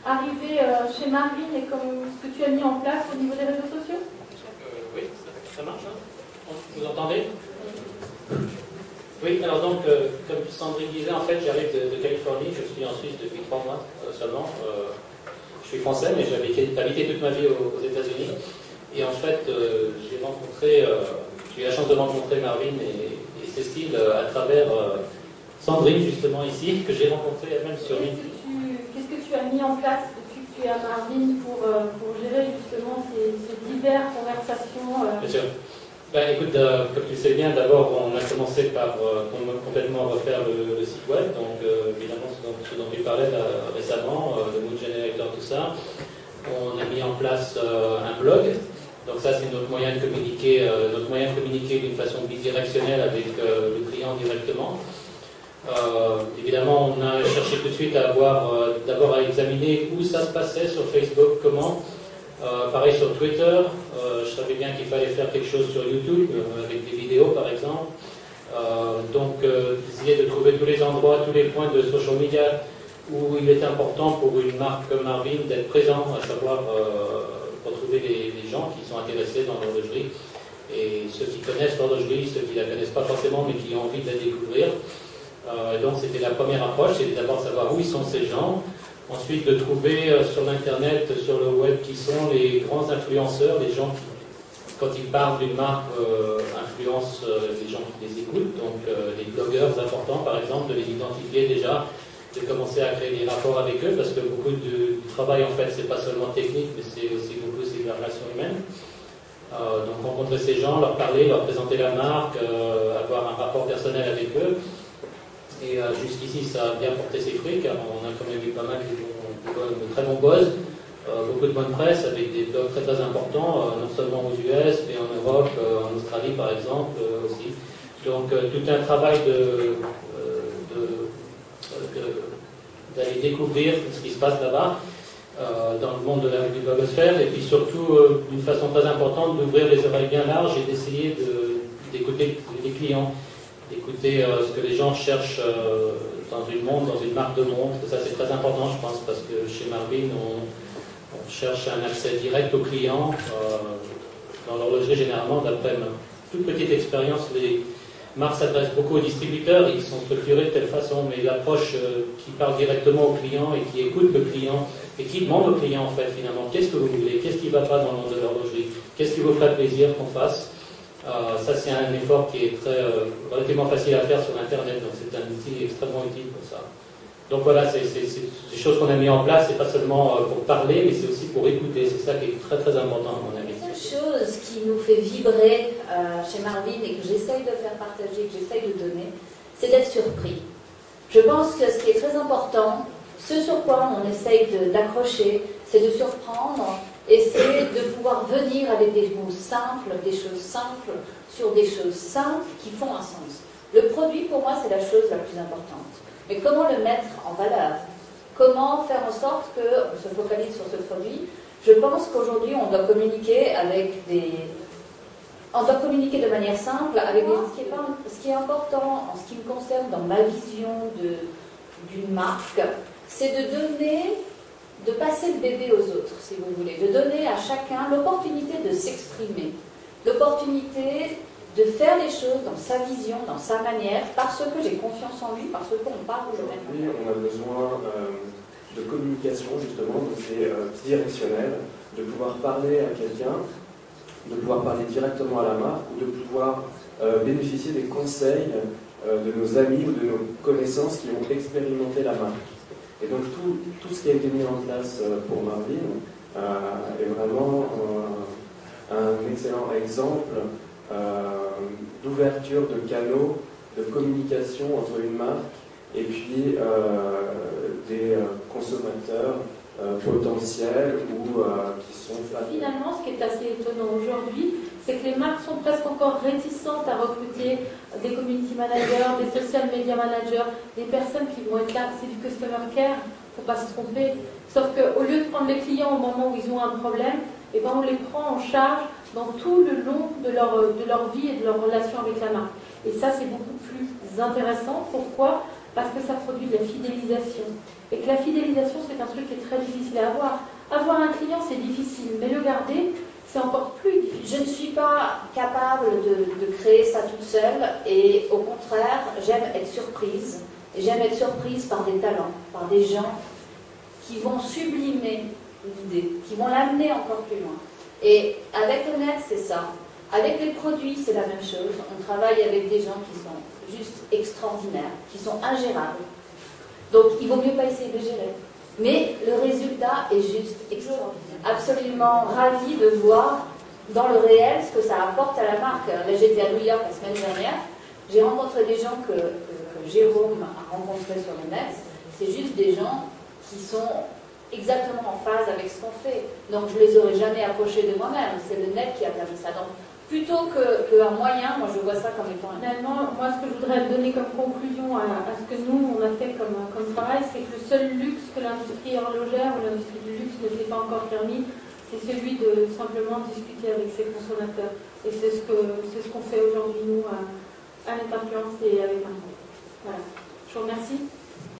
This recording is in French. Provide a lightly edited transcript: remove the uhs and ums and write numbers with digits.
arrivé chez Marvin et comme ce que tu as mis en place au niveau des réseaux sociaux? Oui, ça marche, hein? Vous entendez? Oui, alors donc, comme Sandrine disait, en fait, j'arrive de Californie, je suis en Suisse depuis 3 mois seulement. Je suis français, mais j'ai habité toute ma vie aux États-Unis. Et en fait, j'ai eu la chance de rencontrer Marvin et Cécile à travers Sandrine, justement ici, que j'ai rencontrée elle-même sur LinkedIn. Qu'est-ce que tu as mis en place depuis que tu es à Marvin pour gérer justement ces diverses conversations Bien sûr. Ben, écoute, comme tu sais bien, d'abord on a commencé par complètement refaire le site web, donc évidemment ce dont tu parlais là, récemment, le Mood Generator, tout ça. On a mis en place un blog, donc ça c'est notre moyen de communiquer d'une façon bidirectionnelle avec le client directement. Évidemment, on a cherché tout de suite à d'abord à examiner où ça se passait sur Facebook, comment. Pareil sur Twitter, je savais bien qu'il fallait faire quelque chose sur YouTube, avec des vidéos par exemple. Donc, essayer de trouver tous les endroits, tous les points de social media où il est important pour une marque comme Marvin d'être présent, à savoir retrouver les gens qui sont intéressés dans l'horlogerie. Et ceux qui connaissent l'horlogerie, ceux qui ne la connaissent pas forcément, mais qui ont envie de la découvrir. Donc, c'était la première approche, c'était d'abord de savoir où ils sont ces gens. Ensuite, de trouver sur l'Internet, sur le web, qui sont les grands influenceurs, les gens qui, quand ils parlent d'une marque, influencent les gens qui les écoutent, donc les blogueurs importants, par exemple, de les identifier déjà, de commencer à créer des rapports avec eux, parce que beaucoup du travail, en fait, c'est pas seulement technique, mais c'est aussi beaucoup de la relation humaine. Donc, rencontrer ces gens, leur parler, leur présenter la marque, avoir un rapport personnel avec eux. Et jusqu'ici, ça a bien porté ses fruits, car on a quand même eu pas mal de très bons buzz, beaucoup de bonne presse, avec des blogs très très importants, non seulement aux US, mais en Europe, en Australie par exemple aussi. Donc tout un travail d'aller découvrir ce qui se passe là-bas, dans le monde du blogosphère, et puis surtout, d'une façon très importante, d'ouvrir les oreilles bien larges et d'essayer d'écouter les clients. Écouter ce que les gens cherchent dans une marque de montre. Ça c'est très important, je pense, parce que chez Marvin on cherche un accès direct aux clients. Dans l'horlogerie généralement, d'après ma toute petite expérience, les marques s'adressent beaucoup aux distributeurs, ils sont structurés de telle façon, mais l'approche qui parle directement au client et qui écoute le client et qui demande au client en fait finalement qu'est-ce que vous voulez, qu'est-ce qui ne va pas dans le monde de l'horlogerie, qu'est-ce qui vous ferait plaisir qu'on fasse. Ça, c'est un effort qui est relativement facile à faire sur Internet, donc c'est un outil extrêmement utile pour ça. Donc voilà, c'est des choses qu'on a mis en place, c'est pas seulement pour parler, mais c'est aussi pour écouter. C'est ça qui est très très important à mon avis. La chose qui nous fait vibrer chez Marvin et que j'essaye de faire partager, que j'essaye de donner, c'est d'être surpris. Je pense que ce qui est très important, ce sur quoi on essaye d'accrocher, c'est de surprendre. Et c'est de pouvoir venir avec des mots simples, des choses simples, sur des choses simples qui font un sens. Le produit, pour moi, c'est la chose la plus importante. Mais comment le mettre en valeur? Comment faire en sorte qu'on se focalise sur ce produit? Je pense qu'aujourd'hui, on doit communiquer on doit communiquer de manière simple avec ce qui est important, en ce qui me concerne, dans ma vision d'une marque, c'est de passer le bébé aux autres, si vous voulez, de donner à chacun l'opportunité de s'exprimer, l'opportunité de faire les choses dans sa vision, dans sa manière, parce que j'ai confiance en lui, parce qu'on parle aujourd'hui. On a besoin de communication, justement, donc c'est directionnel, de pouvoir parler à quelqu'un, de pouvoir parler directement à la marque, ou de pouvoir bénéficier des conseils de nos amis ou de nos connaissances qui ont expérimenté la marque. Et donc tout ce qui a été mis en place pour Marvin est vraiment un excellent exemple d'ouverture de canaux de communication entre une marque et puis des consommateurs potentiels ou qui sont... Finalement, ce qui est assez étonnant aujourd'hui, c'est que les marques sont presque encore réticentes à recruter des community managers, des social media managers, des personnes qui vont être là, c'est du customer care, il ne faut pas se tromper. Sauf qu'au lieu de prendre les clients au moment où ils ont un problème, eh ben on les prend en charge dans tout le long de leur vie et de leur relation avec la marque. Et ça, c'est beaucoup plus intéressant. Pourquoi? parce que ça produit de la fidélisation. Et que la fidélisation, c'est un truc qui est très difficile à avoir. Avoir un client, c'est difficile, mais le garder, c'est encore plus difficile. Je ne suis pas capable de créer ça toute seule, et au contraire, j'aime être surprise. Et j'aime être surprise par des talents, par des gens qui vont sublimer l'idée, qui vont l'amener encore plus loin. Et avec le net, c'est ça. Avec les produits, c'est la même chose. On travaille avec des gens qui sont juste extraordinaires, qui sont ingérables. Donc, il vaut mieux pas essayer de gérer. Mais le résultat est juste extraordinaire. Absolument ravi de voir dans le réel ce que ça apporte à la marque. Là, j'étais à New York la semaine dernière. J'ai rencontré des gens que Jérôme a rencontrés sur le net. C'est juste des gens qui sont exactement en phase avec ce qu'on fait. Donc je ne les aurais jamais approchés de moi-même. C'est le net qui a permis ça. Donc plutôt qu'un moyen, moi je vois ça comme étant un... Finalement, moi ce que je voudrais donner comme conclusion à ce que nous on a fait comme travail, c'est que le seul luxe que l'industrie horlogère ou l'industrie du luxe ne s'est pas encore permis, c'est celui de simplement discuter avec ses consommateurs. Et c'est ce qu'on fait aujourd'hui nous à Net Influence et avec un. Voilà. Je vous remercie.